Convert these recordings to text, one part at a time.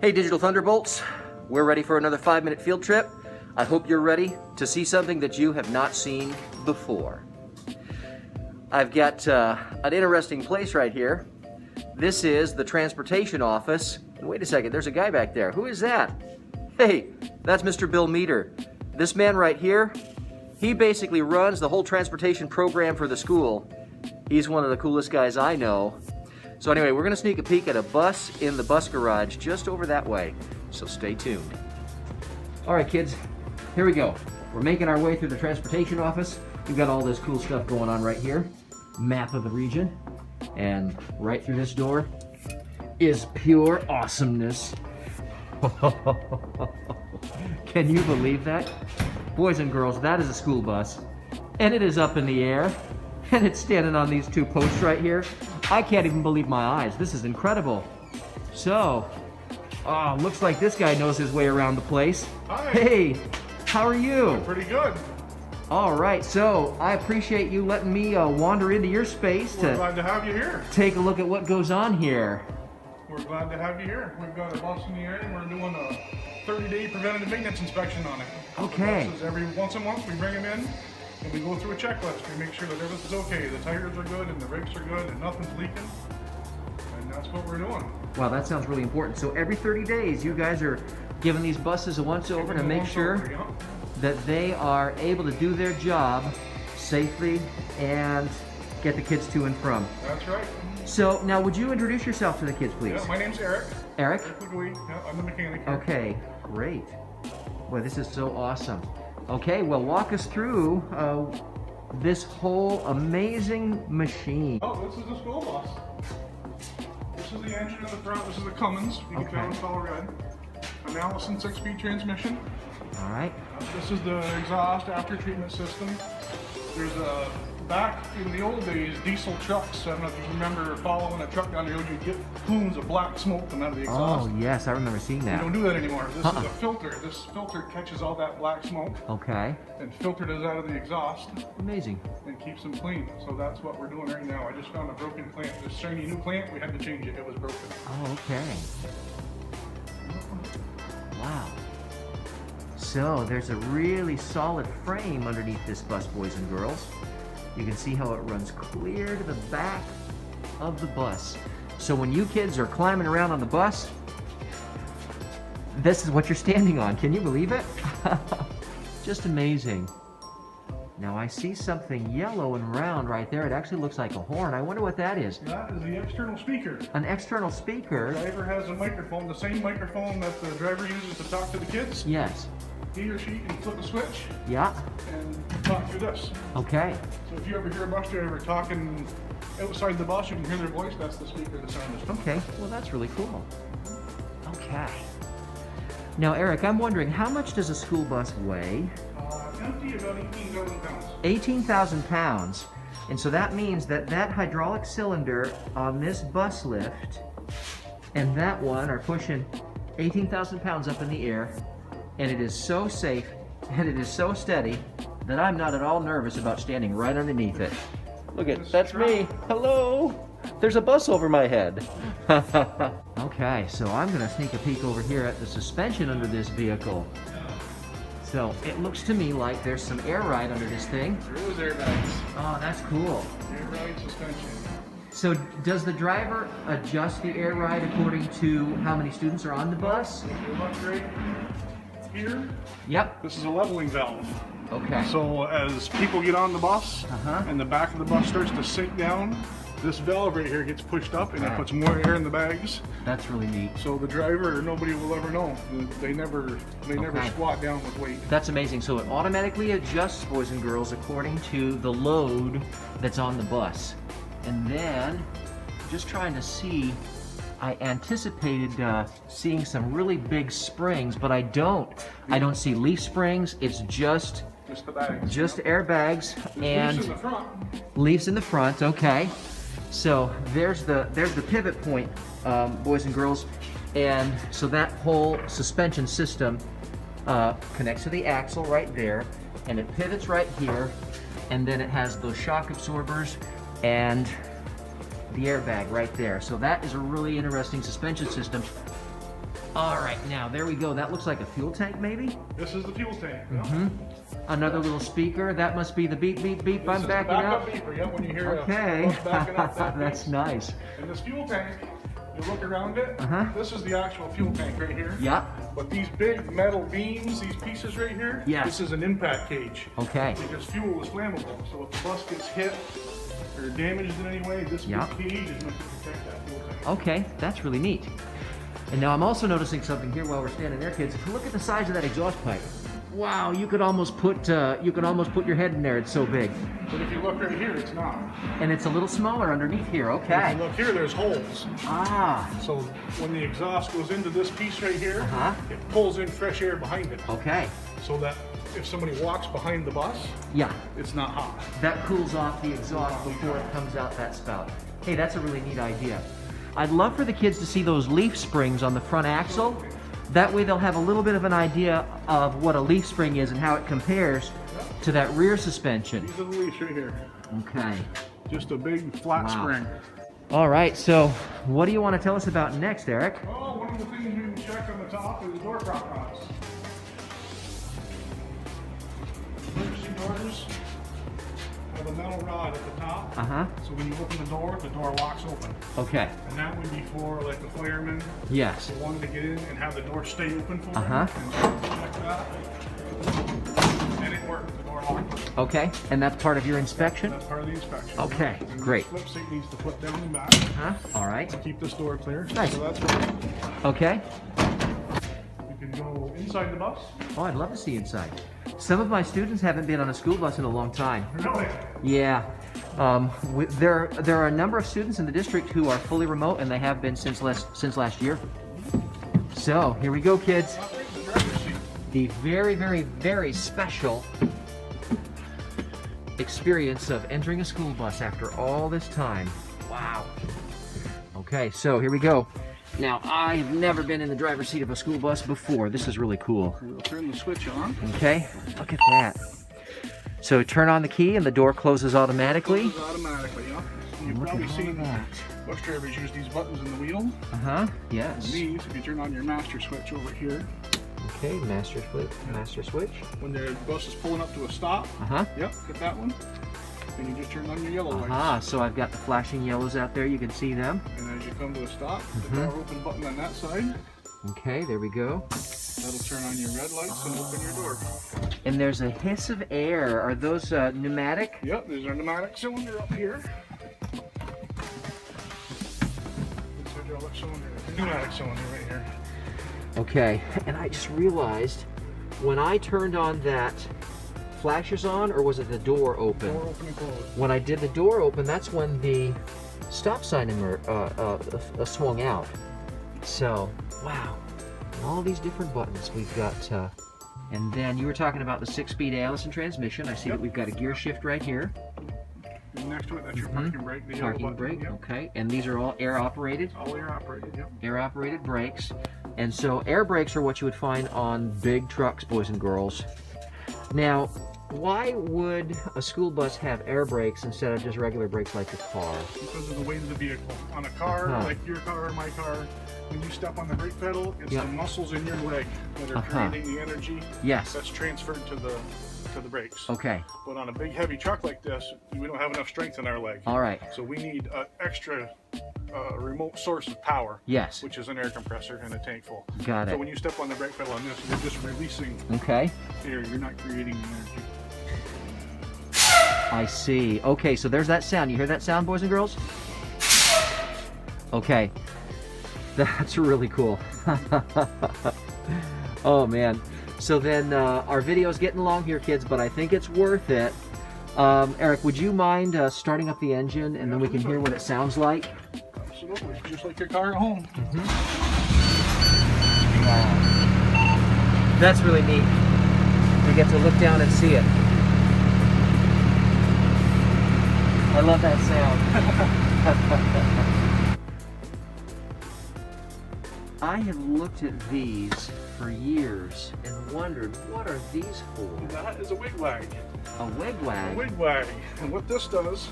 Hey Digital Thunderbolts, we're ready for another 5-minute field trip. I hope you're ready to see something that you have not seen before. I've got an interesting place right here. This is the transportation office. And wait a second, there's a guy back there. Who is that? Hey, that's Mr. Bill Meter. This man right here, he basically runs the whole transportation program for the school. He's one of the coolest guys I know. So anyway, we're gonna sneak a peek at a bus in the bus garage just over that way. So stay tuned. All right, kids, here we go. We're making our way through the transportation office. We've got all this cool stuff going on right here. Map of the region. And right through this door is pure awesomeness. Can you believe that? Boys and girls, that is a school bus. And it is up in the air. And it's standing on these two posts right here. I can't even believe my eyes. This is incredible. So, looks like this guy knows his way around the place. Hi. Hey, how are you? I'm pretty good. All right, so I appreciate you letting me wander into your space We're glad to have you here. take a look at what goes on here. We're glad to have you here. We've got a bus in the area and we're doing a 30-day preventative maintenance inspection on it. Okay. The buses, every once a month we bring them in and we go through a checklist. We make sure that everything's okay. The tires are good and the brakes are good and nothing's leaking. And that's what we're doing. Wow, that sounds really important. So every 30 days, you guys are giving these buses a once-over to make sure that they are able to do their job safely and get the kids to and from. That's right. So now, would you introduce yourself to the kids, please? Yeah, my name's Eric. Eric? Quigley. Yeah, I'm the mechanic here. Okay, great. Boy, this is so awesome. Okay, well, walk us through this whole amazing machine. Oh, this is the school bus. This is the engine in the front. This is the Cummins. You can tell it's all red. An Allison 6-speed transmission. All right. This is the exhaust after treatment system. There's a back in the old days diesel trucks. I don't know if you remember following a truck down the road, you'd get plumes of black smoke coming out of the exhaust. Oh yes, I remember seeing We that. don't do that anymore. This is a filter. This filter catches all that black smoke Okay. and filters it out of the exhaust Amazing. and keeps them clean. So that's what we're doing right now. I just found a broken clamp. This shiny new clamp, we had to change it. It was broken. Oh, okay. Wow. So there's a really solid frame underneath this bus, boys and girls. You can see how it runs clear to the back of the bus. So when you kids are climbing around on the bus, this is what you're standing on. Can you believe it? Just amazing. Now I see something yellow and round right there. It actually looks like a horn. I wonder what that is. That is the external speaker. An external speaker? The driver has a microphone, the same microphone that the driver uses to talk to the kids. Yes. He or she can flip a switch Yeah. and talk through this. Okay. So if you ever hear a bus driver talking outside the bus, you can hear their voice. That's the speaker that's on this. Okay. Well, that's really cool. Okay. Now, Eric, I'm wondering, how much does a school bus weigh? Empty, about 18,000 pounds. 18,000 pounds. And so that means that that hydraulic cylinder on this bus lift and that one are pushing 18,000 pounds up in the air. And it is so safe and it is so steady that I'm not at all nervous about standing right underneath it. Look at, that's me. Hello. There's a bus over my head. Okay, so I'm gonna sneak a peek over here at the suspension under this vehicle. So it looks to me like there's some air ride under this thing. There is airbags. Oh, that's cool. Air ride suspension. So does the driver adjust the air ride according to how many students are on the bus? If you look right here, Yep. this is a leveling valve. Okay. So as people get on the bus and the back of the bus starts to sink down, this valve right here gets pushed up and it puts more air in the bags. That's really neat. So the driver or nobody will ever know. They never squat down with weight. That's amazing. So it automatically adjusts, boys and girls, according to the load that's on the bus. And then, just trying to see, I anticipated seeing some really big springs, but I don't. I don't see leaf springs. It's just the bags. Just airbags and Leaves in the front. leaves in the front. Okay. So there's the pivot point, boys and girls, and so that whole suspension system connects to the axle right there, and it pivots right here, and then it has those shock absorbers and the airbag right there. So that is a really interesting suspension system. All right, now there we go. That looks like a fuel tank, maybe? This is the fuel tank. Another little speaker. That must be the beep, beep, beep. I'm backing up. Beeper, yeah, when you hear Okay. a bus backing up, That's nice. And this fuel tank, you look around it, this is the actual fuel tank right here. Yeah. But these big metal beams, these pieces right here, this is an impact cage. Okay. Because fuel is flammable. So if the bus gets hit or damaged in any way, this big cage is meant to protect that fuel tank. Okay, that's really neat. And now I'm also noticing something here while we're standing there, kids. If you look at the size of that exhaust pipe, wow, you could almost put your head in there. It's so big. But if you look right here, it's not. And it's a little smaller underneath here. Okay. If you look here, there's holes. Ah. So when the exhaust goes into this piece right here, it pulls in fresh air behind it. Okay. So that if somebody walks behind the bus, it's not hot. That cools off the exhaust before it comes out that spout. Hey, that's a really neat idea. I'd love for the kids to see those leaf springs on the front axle. That way they'll have a little bit of an idea of what a leaf spring is and how it compares to that rear suspension. These are the leaves right here. Okay. Just a big flat spring. All right, so what do you want to tell us about next, Eric? Oh, one of the things you can check on the top is door prop rods. Emergency doors have a metal rod at the top. So when you open the door locks open. Okay. And that would be for like the firemen. Yes. Who wanted to get in and have the door stay open for them. And check that. And it worked. The door locked. Okay. And that's part of your inspection? That's part of the inspection. Okay. Great. Flip seat needs to flip down and back. All right. To keep this door clear. Nice. So that's right. Okay. You can go inside the bus. Oh, I'd love to see inside. Some of my students haven't been on a school bus in a long time. Really? Yeah. There are a number of students in the district who are fully remote, and they have been since last year. So here we go, kids. The very, very, very special experience of entering a school bus after all this time. Wow. Okay, so here we go. Now, I've never been in the driver's seat of a school bus before. This is really cool. We'll turn the switch on. Okay, look at that. So turn on the key and the door closes automatically. Closes automatically, yeah. You've probably seen bus drivers use these buttons in the wheel. Yes. And these, if you turn on your master switch over here. Okay, master switch. When the bus is pulling up to a stop. Yep, hit that one. And you just turn on your yellow lights. So I've got the flashing yellows out there. You can see them. And as you come to a stop, the door open button on that side. Okay, there we go. That'll turn on your red lights and open your door. And there's a hiss of air. Are those pneumatic? Yep, there's our pneumatic cylinder up here. It's a hydraulic cylinder. Pneumatic cylinder right here. Okay, and I just realized when I turned on that flashers on, or was it the door open? Door open and close. When I did the door open, that's when the stop sign swung out. So, wow. And all these different buttons we've got. And then you were talking about the 6-speed Allison transmission. I see that we've got a gear shift right here. And next to it, that's your parking brake. The parking brake, okay. And these are all air operated? All air operated, yep. Air operated brakes. And so air brakes are what you would find on big trucks, boys and girls. Now, why would a school bus have air brakes instead of just regular brakes like a car? Because of the weight of the vehicle. On a car, like your car or my car, when you step on the brake pedal, it's the muscles in your leg that are creating the energy that's transferred to the brakes. Okay. But on a big heavy truck like this, we don't have enough strength in our leg. All right. So we need an extra remote source of power. Yes. Which is an air compressor and a tank full. Got it. So when you step on the brake pedal on this, you're just releasing air. You're not creating the energy. I see. Okay, so there's that sound. You hear that sound, boys and girls? Okay. That's really cool. Oh, man. So then our video's getting long here, kids, but I think it's worth it. Eric, would you mind starting up the engine and then we can hear what it sounds like? Absolutely. Just like your car at home. Wow. That's really neat. We get to look down and see it. I love that sound. I have looked at these for years and wondered, what are these for? That is a wigwag. A wigwag? A wigwag. And what this does,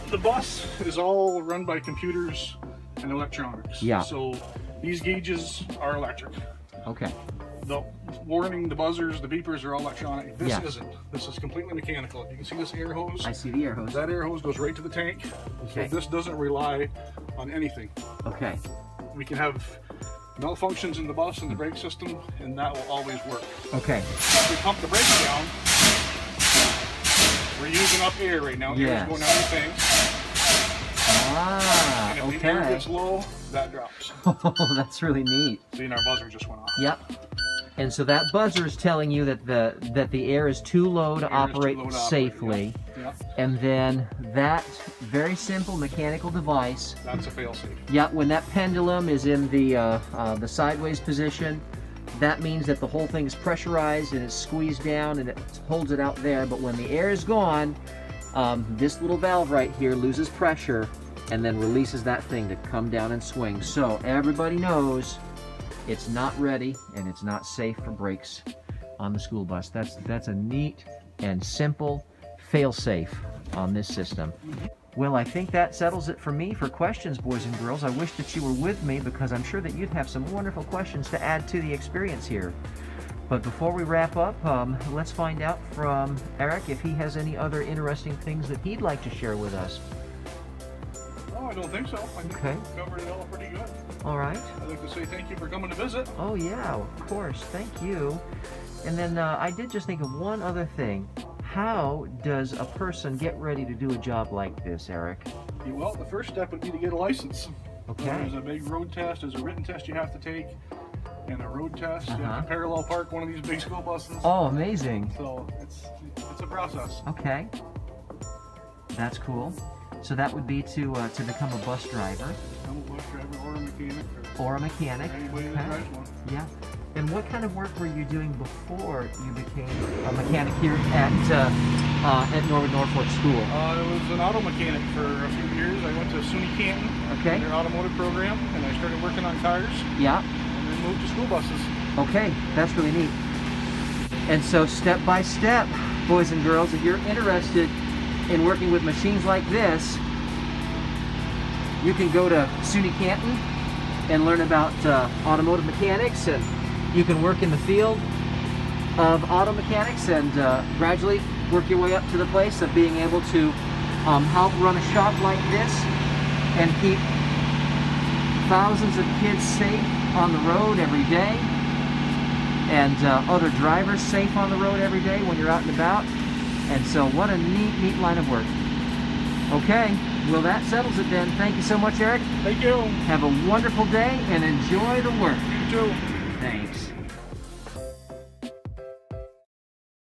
the bus is all run by computers and electronics. Yeah. So These gauges are electric. Okay. The warning, the buzzers, the beepers are all electronic. This Yeah. isn't. This is completely mechanical. You can see this air hose. I see the air hose. That air hose goes right to the tank. Okay. So this doesn't rely on anything. Okay. We can have malfunctions in the bus and the brake system, and that will always work. Okay. If we pump the brakes down, we're using up air right now. Air Yes. is going down the tank. Ah, And if the air okay. gets low, that drops. Oh, that's really neat. See, and our buzzer just went off. Yep. And so that buzzer is telling you that the air is too low to The air is too operate low to operate, safely. Yep. And then that very simple mechanical device, That's a fail-safe. yeah, when that pendulum is in the sideways position, that means that the whole thing is pressurized and it's squeezed down and it holds it out there. But when the air is gone, this little valve right here loses pressure and then releases that thing to come down and swing. So everybody knows it's not ready and it's not safe for brakes on the school bus. That's a neat and simple fail-safe on this system. Well, I think that settles it for me for questions, boys and girls. I wish that you were with me because I'm sure that you'd have some wonderful questions to add to the experience here. But before we wrap up, let's find out from Eric if he has any other interesting things that he'd like to share with us. No, I don't think so. I think Okay. we covered it all pretty good. All right. I'd like to say thank you for coming to visit. Oh yeah, of course. Thank you. And then I did just think of one other thing. How does a person get ready to do a job like this, Eric? Well, the first step would be to get a license. Okay. There's a big road test, there's a written test you have to take, and a road test. You Uh-huh. have to parallel park one of these big school buses. Oh, amazing. So it's a process. Okay. That's cool. So that would be to become a bus driver I'm a bus driver or a mechanic or a mechanic. or anybody that drives one. Yeah. And what kind of work were you doing before you became a mechanic here at Norwood Norfolk School? I was an auto mechanic for a few years. I went to SUNY Canton, Okay. their automotive program, and I started working on cars, Yeah. and then moved to school buses. Okay, that's really neat. And so step by step, boys and girls, if you're interested in working with machines like this, you can go to SUNY Canton and learn about automotive mechanics, and you can work in the field of auto mechanics and gradually work your way up to the place of being able to help run a shop like this and keep thousands of kids safe on the road every day, and other drivers safe on the road every day when you're out and about. And so what a neat line of work. Okay, well that settles it then. Thank you so much, Eric. Thank you. Have a wonderful day and enjoy the work. You too. Thanks.